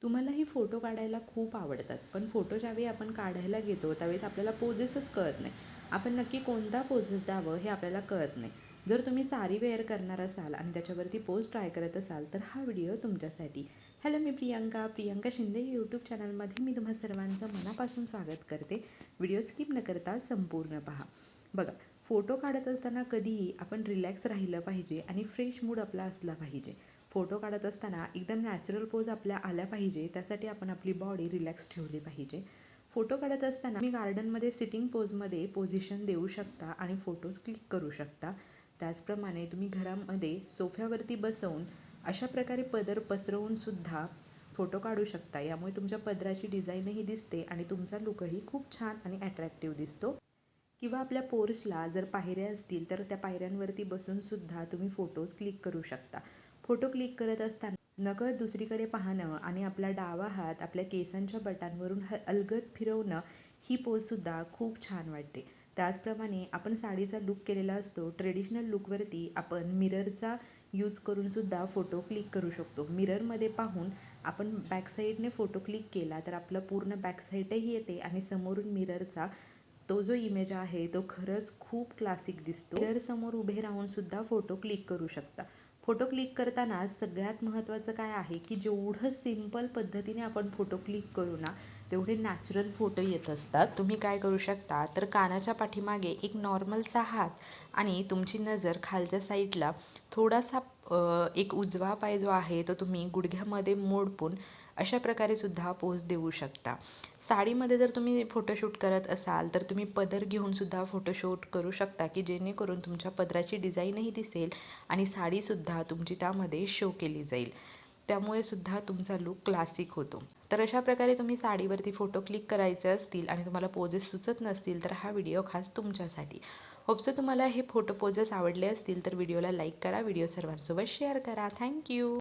तुम्हालाही फोटो काढायला खूप आवडतात, पण फोटो ज्यावेळी आपण काढायला घेतो त्यावेळेस आपल्याला पोजेसच कळत नाही. आपण नक्की कोणता पोजेस द्यावं हे आपल्याला कळत नाही. जर तुम्ही साडी वेअर करणार असाल आणि त्याच्यावरती पोज ट्राय करत असाल तर हा व्हिडिओ तुमच्यासाठी. हॅलो, मी प्रियंका शिंदे यूट्यूब चॅनलमध्ये मी तुम्हा सर्वांचं मनापासून स्वागत करते. व्हिडिओ स्किप न करता संपूर्ण पहा. बघा, फोटो काढत असताना कधीही आपण रिलॅक्स राहिलं पाहिजे आणि फ्रेश मूड आपला असला पाहिजे. फोटो काढत असताना एकदम नॅचरल पोज आपल्या आल्या पाहिजे, त्यासाठी आपण आपली बॉडी रिलॅक्स ठेवली पाहिजे. फोटो काढत असताना तुम्ही गार्डनमध्ये सिटिंग पोजमध्ये पोझिशन देऊ शकता आणि फोटोज क्लिक करू शकता. त्याचप्रमाणे तुम्ही घरामध्ये सोफ्यावरती बसवून अशा प्रकारे पदर पसरवून सुद्धा फोटो काढू शकता. यामुळे तुमच्या पदराची डिझाईनही दिसते आणि तुमचा लुकही खूप छान आणि अट्रॅक्टिव्ह दिसतो. किंवा आपल्या पोर्चला जर पायऱ्या असतील तर त्या पायऱ्यांवरती बसून सुद्धा तुम्ही फोटोज क्लिक करू शकता. फोटो क्लिक करत असताना नकळत दुसरीकडे पाहणं आणि आपला डावा हात आपल्या केसांच्या बटांवरून अलगद फिरवणं, ही पोजसुद्धा खूप छान वाटते. त्याचप्रमाणे आपण साडीचा लुक केलेला असतो. ट्रेडिशनल लुकवरती आपण मिररचा यूज करून सुद्धा फोटो क्लिक करू शकतो. मिररमध्ये पाहून आपण बॅकसाईडने फोटो क्लिक केला तर आपलं पूर्ण बॅकसाईडही येते आणि समोरून मिररचा तो जो इमेज आहे तो खरंच खूप क्लासिक दिसतो. मिरर समोर उभे राहून सुद्धा फोटो क्लिक करू शकता. फोटो क्लिक करताना सगळ्यात महत्त्वाचं काय आहे की जेवढं सिंपल पद्धतीने आपण फोटो क्लिक करू ना, तेवढे नॅचरल फोटो येत असतात. तुम्ही काय करू शकता तर कानाच्या पाठीमागे एक नॉर्मलचा हात आणि तुमची नजर खालच्या साईडला थोडासा एक उजवा पाय जो आहे तो तुम्ही गुडघ्यामध्ये मोडपून अशा प्रकारे सुद्धा पोज देऊ शकता. साडीमध्ये जर तुम्ही फोटोशूट करत असाल तर तुम्ही पदर घेऊन सुद्धा फोटोशूट करू शकता, की जेणेकरून तुमच्या पदराची डिझाईनही दिसेल आणि साडीसुद्धा तुमची त्यामध्ये शो केली जाईल. त्यामुळे सुद्धा तुमचा लुक क्लासिक होतो. तर अशा प्रकारे तुम्ही साडीवरती फोटो क्लिक करायचे असतील आणि तुम्हाला पोजेस सुचत नसतील तर हा व्हिडिओ खास तुमच्यासाठी. होप्स तुम्हाला हे फोटो पोजेस आवडले असतील तर व्हिडिओला लाईक करा, व्हिडिओ सर्वांसोबत शेअर करा. थँक्यू.